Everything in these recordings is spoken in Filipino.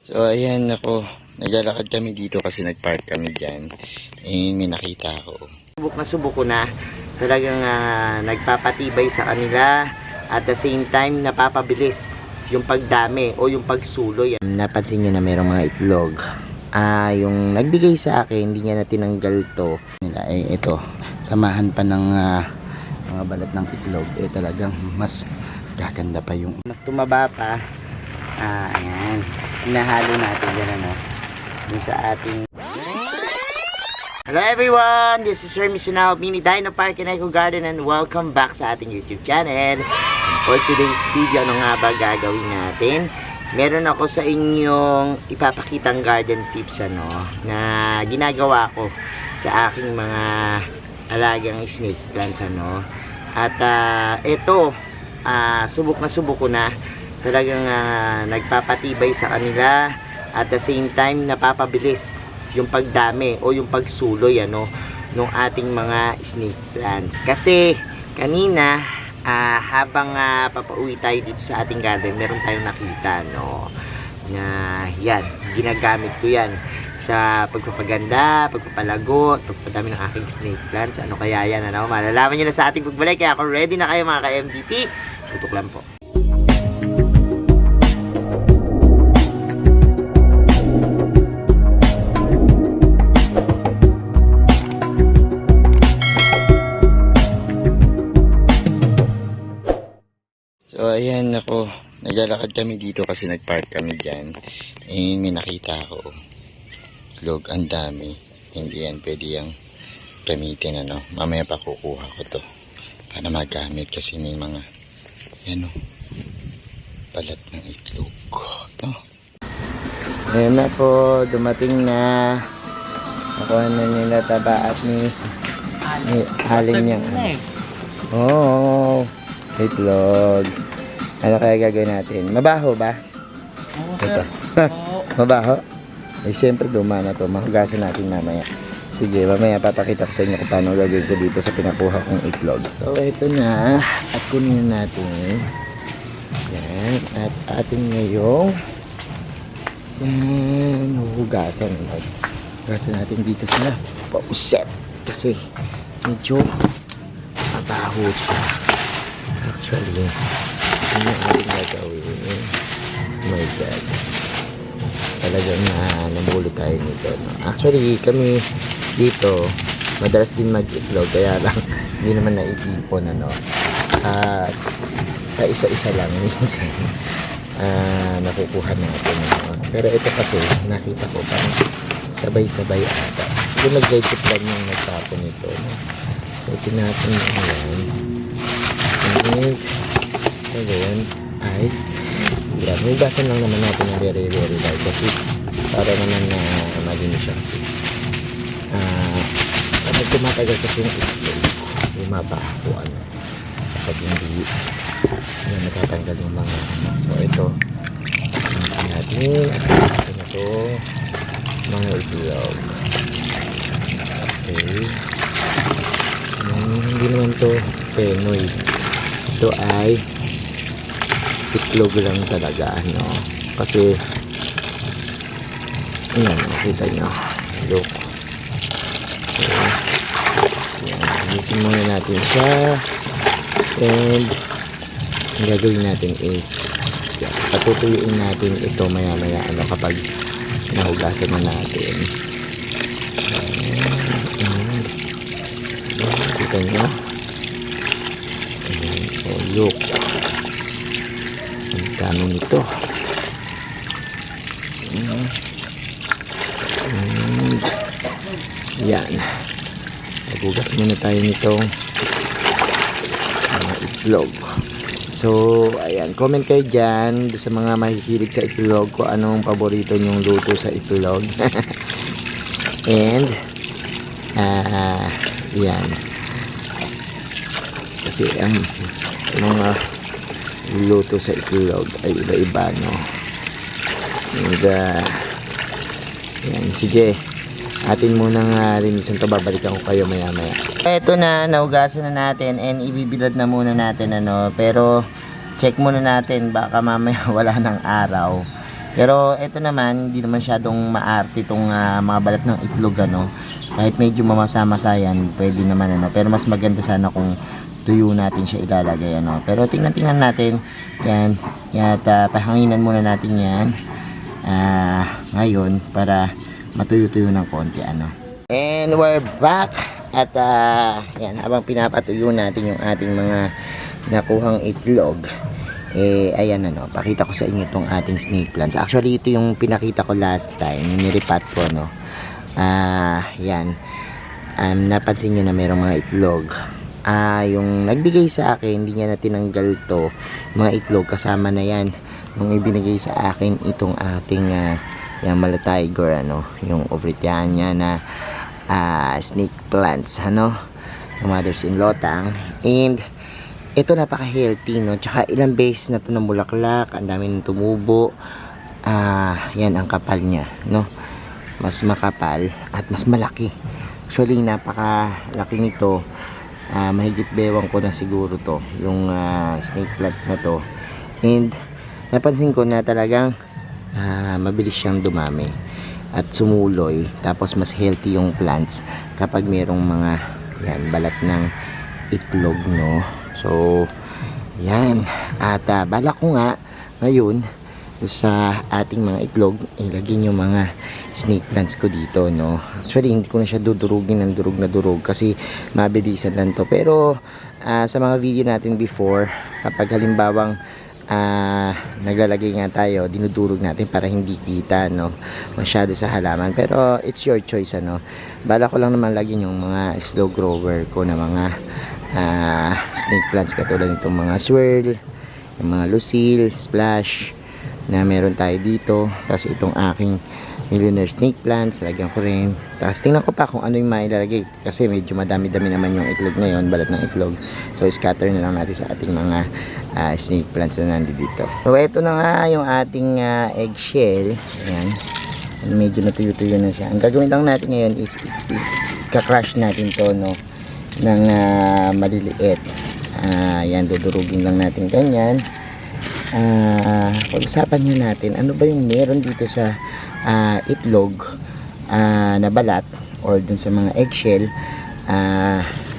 So ayan ako, naglalakad kami dito kasi nagpark kami dyan. May nakita ako. Subok na talagang nagpapatibay sa kanila at the same time napapabilis yung pagdami o yung pagsuloy. Napansin nyo na mayroong mga itlog. Yung nagbigay sa akin, hindi niya na tinanggal to. Ito, samahan pa ng mga balat ng itlog. Talagang mas gaganda pa yung mas tumaba pa. Ayan, hinahalo natin dyan dun sa ating. Hello everyone, this is Sir Misunao, Mini Dino Park and Eco Garden, and welcome back sa ating YouTube channel. For today's video, ano nga ba gagawin natin? Meron ako sa inyong ipapakitang garden tips na ginagawa ko sa aking mga alagang snake plants At ito, subok ko na talagang nagpapatibay sa kanila at the same time napapabilis yung pagdami o yung pagsuloy nung ating mga snake plants. Kasi kanina habang papauwi tayo dito sa ating garden, meron tayong nakita na yan, ginagamit ko yan sa pagpapaganda, pagpapalago, pagpadami ng aking snake plants. Ano kaya yan? Malalaman nyo na sa ating pagbalik. Kaya kung ready na kayo mga ka-MDP, tutok lang po. So ayan ako, naglalakad kami dito kasi nagpark kami dyan. May nakita ako. Itlog, ang dami. Hindi yan pwede yung gamitin Mamaya pa kukuha ko to para magamit kasi may mga balat ng itlog. Ayan na po, dumating na. Nakuha na nila taba at ni halin niya. Oh, itlog. Ano kaya gagawin natin? Mabaho ba? Oo, sir. Mabaho? Siyempre luma na to. Mahugasan natin mamaya. Sige, mamaya papakita ko sa inyo kung paano gagawin ko dito sa pinakuha kong itlog. So, ito na. At kunin na natin. Yan. At atin ngayong hugasan. Hugasan natin dito sa pauset. Kasi medyo mabaho siya. Actually, ano ang gagawin? Oh my God. Talagang namulot tayo nito. Actually, kami dito, madalas din mag-itlog. Kaya lang, hindi naman naiipon. Isa-isa lang minsan. Nakukuha natin. Pero ito kasi, nakita ko parang sabay-sabay ata. Hindi nag-guide lang yung nagtapon nito. So, tinapon na yan. Ngayon ay yan, hugasan lang naman natin ng very light kasi para naman na malinis siya kasi kapag tumatagal kasi yung itlog lumabaho kapag hindi natatanggal yung mga so ito natin na ito mga itlog. Okay, hindi naman to penoy. Ito ay itlog lang talaga kasi ayan, nakita nyo look. Ayan, alisin muna natin siya and ang gagawin natin is patutuyuin natin ito maya kapag nahugasan na natin. Nakita nyo look ang kano nito. Yan, nagugas muna tayo nitong mga itlog. So ayan, comment kayo dyan sa mga mahihilig sa itlog kung anong paborito nyong luto sa itlog. And yan kasi ang mga luto sa itlog ay iba-iba and yan, sige atin munang linisan to, babalikan ko kayo maya. Ito na, nahugasan na natin and ibibilad na muna natin pero check muna natin baka mamaya wala ng araw Pero ito naman, hindi naman masyadong maarte itong mga balat ng itlog, ano. Kahit medyo mamasa-masa yan, pwede naman, ano. Pero mas maganda sana kung tuyo natin siya ilalagay, ano. Pero tingnan natin, yan. At pahanginan muna natin yan. Ngayon, para matuyo-tuyo ng konti, ano. And we're back. At yan, habang pinapatuyo natin yung ating mga nakuhang itlog, ayan, ano, pakita ko sa inyo itong ating snake plants. Actually, ito yung pinakita ko last time, niripat ko, no. Yan, napansin nyo na mayroong mga itlog. Yung nagbigay sa akin, hindi niya na tinanggal to, mga itlog, kasama na yan nung ibinigay sa akin itong ating yung Malatiger, ano, yung Ovritiania na snake plants, ano, yung mothers-in-law tang. And ito napaka-healthy, no? Tsaka ilang beses na ito namulaklak, ang dami nang tumubo. Yan ang kapal niya, no? Mas makapal at mas malaki. Actually, napakalaki nito. Mahigit bewang ko na siguro to, yung snake plants na to. And napansin ko na talagang mabilis siyang dumami at sumuloy. Tapos mas healthy yung plants kapag mayroong mga yan, balat ng itlog, no? So, yan. At balak ko nga ngayon sa ating mga itlog, ilagay yung mga snake plants ko dito, no? Actually, hindi ko na siya dudurugin ng durug na durug kasi mabilisan lang to. Pero sa mga video natin before, kapag halimbawang naglalagay nga tayo, dinudurog natin para hindi kita, no, masyado sa halaman. Pero it's your choice, ano. Bala ko lang naman lagyan yung mga slow grower ko na mga snake plants, katulad nitong mga swirl, yung mga lucille, splash na meron tayo dito. Tapos itong aking millionaire snake plants, lagyan ko rin. Tapos tingnan ko pa kung ano yung mailalagay kasi medyo madami-dami naman yung itlog na yun, balat ng itlog. So scatter na lang natin sa ating mga snake plants na nandito. So ito na nga yung ating eggshell. Ayan, medyo natuyo-tuyo na siya. Ang gagawin lang natin ngayon is i-crush natin to, no, ng maliliit. Yan, dudurugin lang natin ganyan. Pag-usapan nyo natin ano ba yung meron dito sa itlog na balat or dun sa mga eggshell,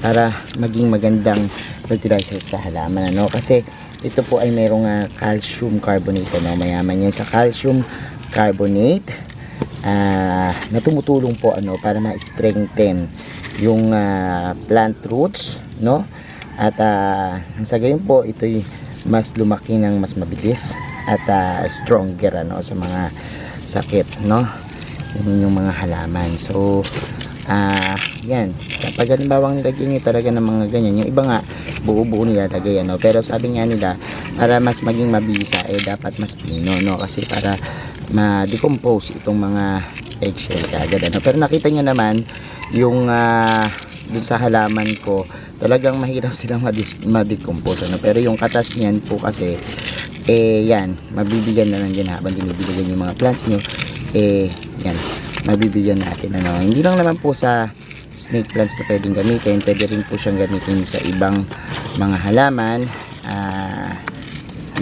para maging magandang fertilizer sa halaman, ano. Kasi ito po ay merong calcium carbonate, ano. Mayaman yan sa calcium carbonate na tumutulong po, ano, para ma-strengthen yung plant roots, no. At sa gayon po, ito'y mas lumaki ng mas mabilis at stronger, ano, sa mga sakit, no, yung mga halaman. So yan, kapag halimbawang nilagyan nyo talaga ng mga ganyan, yung iba nga buo-buo nilalagay, ano. Pero sabi nga nila, para mas maging mabisa, dapat mas pino, no, kasi para ma-decompose itong mga eggshell kagad, ano. Pero nakita nyo naman yung dun sa halaman ko, talagang mahirap silang ma-decompose, ano. Pero yung katas niyan po kasi, yan, mabibigyan na lang din habang dinibigyan yung mga plants nyo, yan, mabibigyan natin, ano. Hindi lang naman po sa snake plants na pwedeng gamitin, pwede rin po siyang gamitin sa ibang mga halaman.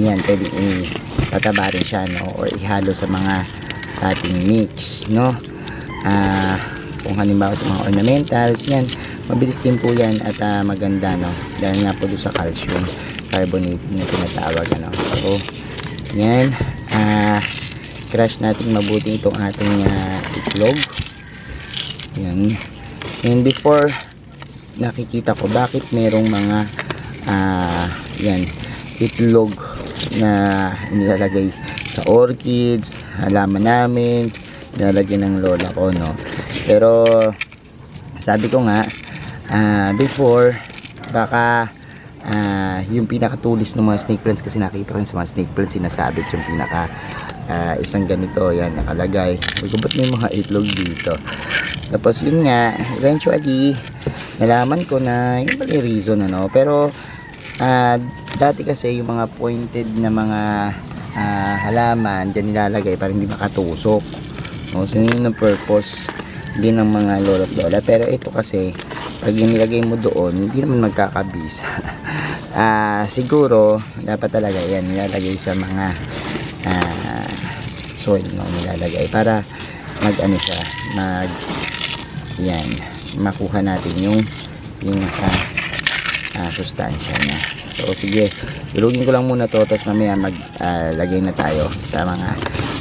Yan, pwede tataba rin siya, no, or ihalo sa mga ating mix, no. Kung halimbawa sa mga ornamentals, yan, mabilis din po yan at maganda, no, dahil nga po doon sa calcium carbonate na tinatawag, ano. So yan, crush natin mabuti itong ating itlog. Yan. And before, nakikita ko bakit merong mga yan, itlog na nilalagay sa orchids, halaman namin, nilalagay ng lola ko, no. Pero sabi ko nga, before, baka yung pinakatulis ng mga snake plants, kasi nakita ko yung sa mga snake plants sinasabit yung pinaka isang ganito, yan, nakalagay. Ba't may mga itlog dito? Tapos yun nga, eventually nalaman ko na yung pala reason, ano. Pero dati kasi yung mga pointed na mga halaman dyan nilalagay para hindi makatusok, no? So yun ang purpose din ng mga lolo't lola. Pero ito kasi pag nilagay mo doon, hindi naman magkakabisa. Siguro dapat talaga yan nilalagay sa mga soil no, nilalagay para mag ano siya, yan, makuha natin yung pinaka sustansya niya. So sige, ilugin ko lang muna to, tapos mamaya maglagay na tayo sa mga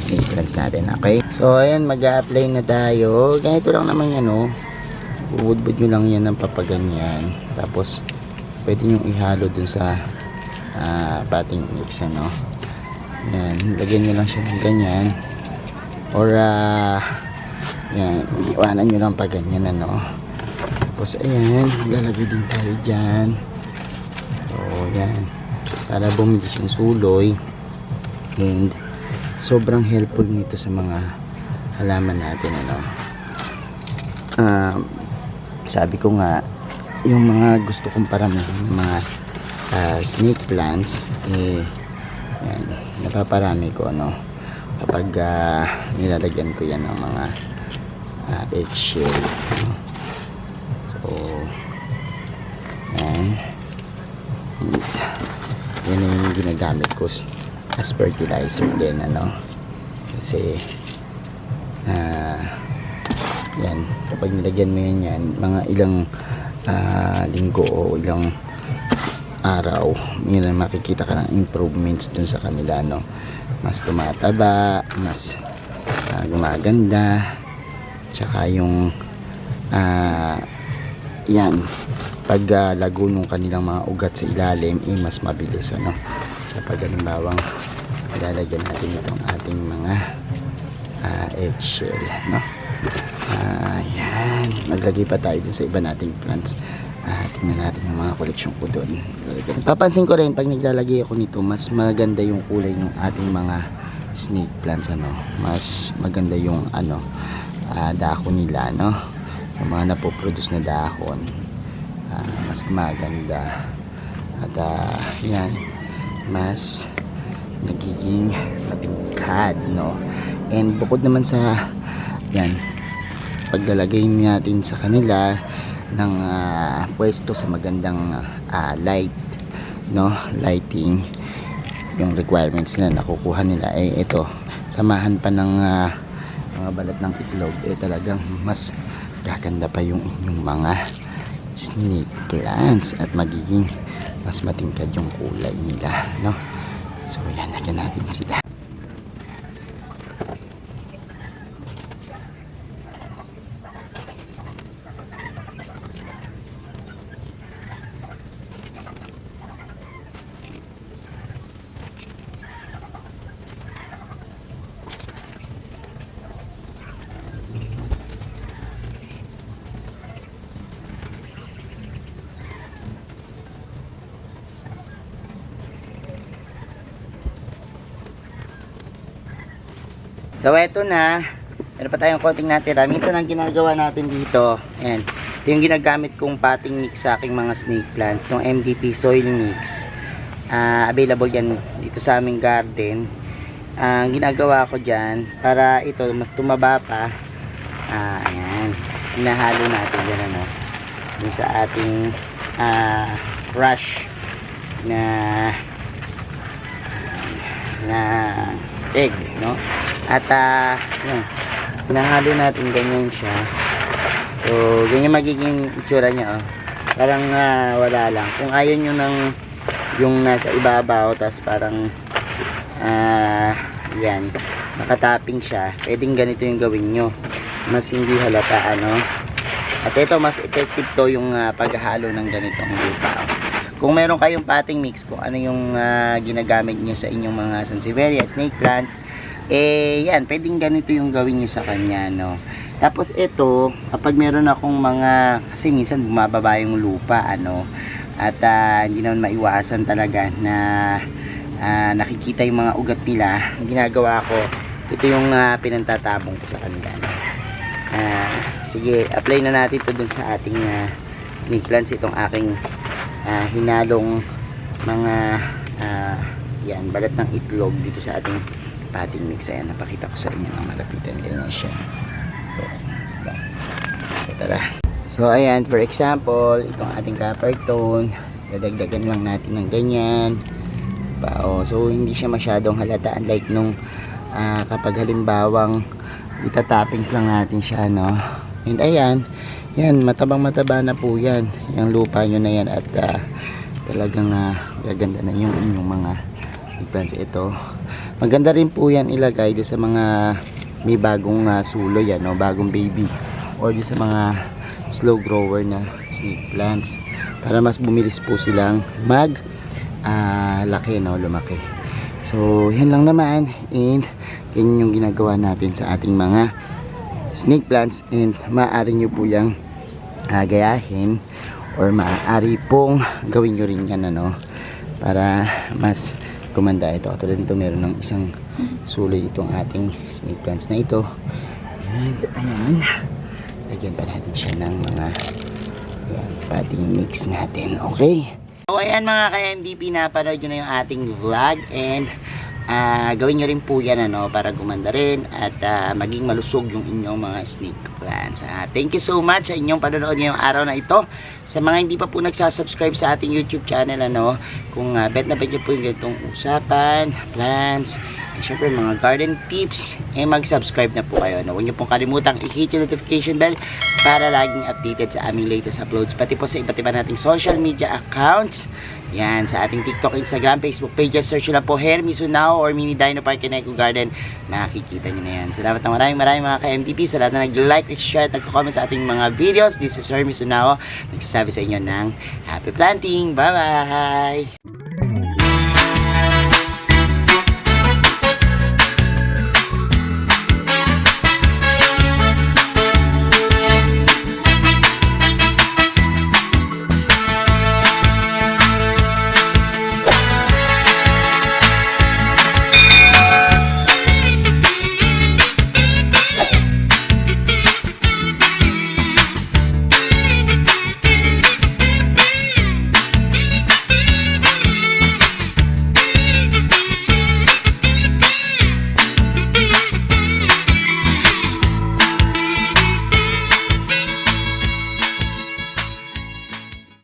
snake plants natin. Okay, so ayan, mag-a-apply na tayo. Ganito lang naman yan, no, uudbud nyo lang yan ng papaganyan, tapos pwede nyo ihalo dun sa potting mix, ano. Yan, lagyan nyo lang siya ng ganyan, or yan, iwanan nyo lang pa ganyan, ano. Tapos ayan, lalagay din tayo dyan. So yan, para bumilis yung suloy, and sobrang helpful nito sa mga halaman natin, ano. Sabi ko nga, yung mga gusto kong paramihin ng mga snake plants, yan, napaparami ko, ano, kapag nilalagyan ko yan ng mga eggshell, ano. So yan, yan yung ginagamit ko as fertilizer din, ano, kasi yan, kapag nilagyan mo yan, mga ilang linggo o ilang araw, yun ang makikita ka ng improvements dun sa kanila, no. Mas tumataba, mas gumaganda, tsaka yung yan, pag lago ng kanilang mga ugat sa ilalim, mas mabilis, ano. Kapag halimbawang ilalagyan natin itong ating mga eggshell, no. Yan, maglagay pa tayo dun sa iba nating plants. Tingnan natin yung mga koleksyon ko doon. Papansin ko rin, pag naglalagay ako nito, mas maganda yung kulay ng ating mga snake plants, ano. Mas maganda yung ano, dahon nila, no. Yung mga napoproduce na dahon, mas maganda. At yan, mas nagiging matingkad, no. And bukod naman sa yan, paglalagay natin sa kanila ng pwesto sa magandang light, no, lighting, yung requirements na nakukuha nila, ito, samahan pa ng mga balat ng itlog, talagang mas gaganda pa yung inyong mga snake plants at magiging mas matingkad yung kulay nila, no. So yan, lagyan natin sila. So eto na, meron pa tayong konting natira. Minsan ang ginagawa natin dito, ayan, ito yung ginagamit kong potting mix sa aking mga snake plants, itong MDP soil mix. Available yan dito sa aming garden. Ang ginagawa ko dyan, para ito mas tumaba pa, ayan, hinahalo natin dyan, ano, dun sa ating crush na egg, no. At yun, hinahalo natin, ganyan siya. So ganyan magiging itsura niya, oh. Parang wala lang. Kung ayaw nyo ng yung nasa ibabaw, tas parang yan, nakatapping siya, pwedeng ganito yung gawin nyo, mas hindi halata, ano. At ito, mas effective to yung paghahalo ng ganitong lupa, oh. Kung meron kayong potting mix, kung ano yung ginagamit nyo sa inyong mga sansevieria, snake plants, yan, pwedeng ganito yung gawin nyo sa kanya, no. Tapos ito, kapag meron akong mga, kasi minsan bumababa yung lupa, ano, at hindi naman maiwasan talaga na nakikita yung mga ugat nila, ang ginagawa ko, ito yung pinantatabong ko sa kanila, no. Sige, apply na natin ito dun sa ating snake plants, itong aking hinalong mga yan, balat ng itlog dito sa ating potting mix. Ayan, napakita ko sa inyo ng malapitan, ganyan siya. So tara. So ayan, for example, itong ating copper tone, dadagdagan lang natin ng ganyan. So hindi siya masyadong halata, unlike nung kapag halimbawang itatappings lang natin siya, no? And ayan, yan, matabang-mataba na po yan. Yung lupa nyo na yan at talagang gaganda na yung inyong mga plants. Ito, maganda rin po yan ilagay doon sa mga may bagong sulo yan, no? Bagong baby, or doon sa mga slow grower na snake plants para mas bumilis po silang laki, no? Lumaki. So yan lang naman, and yan yung ginagawa natin sa ating mga snake plants, and maaari nyo po yung gayahin or maaari pong gawin nyo rin yan, ano, para mas kumanda. Ito, tulad nito, meron ng isang suloy itong ating snake plants na ito, and ayan, lagyan pa natin siya ng mga pating mix natin. Okay, so ayan mga ka-MDP, napanood nyo na yung ating vlog, and gawin nyo rin po yan, ano, para gumanda rin at maging malusog yung inyong mga snake plants. Thank you so much sa inyong panonood ngayong araw na ito. Sa mga hindi pa po nagsasubscribe sa ating YouTube channel, ano, kung bet na bet nyo po yung ganitong usapan, plants, and syempre mga garden tips, mag-subscribe na po kayo, no? Huwag nyo pong kalimutang i-hit yung notification bell para laging updated sa aming latest uploads, pati po sa iba't iba nating social media accounts. Yan, sa ating TikTok, Instagram, Facebook pages, search nyo lang po Hermy Sunao or Mini Dino Park and Eco Garden, makikita nyo na yan. Salamat na maraming mga ka-MTP sa lahat na nag-like, share at nagko-comment sa ating mga videos. This is Hermy Sunao, nagsasabi sa inyo ng happy planting. Bye bye!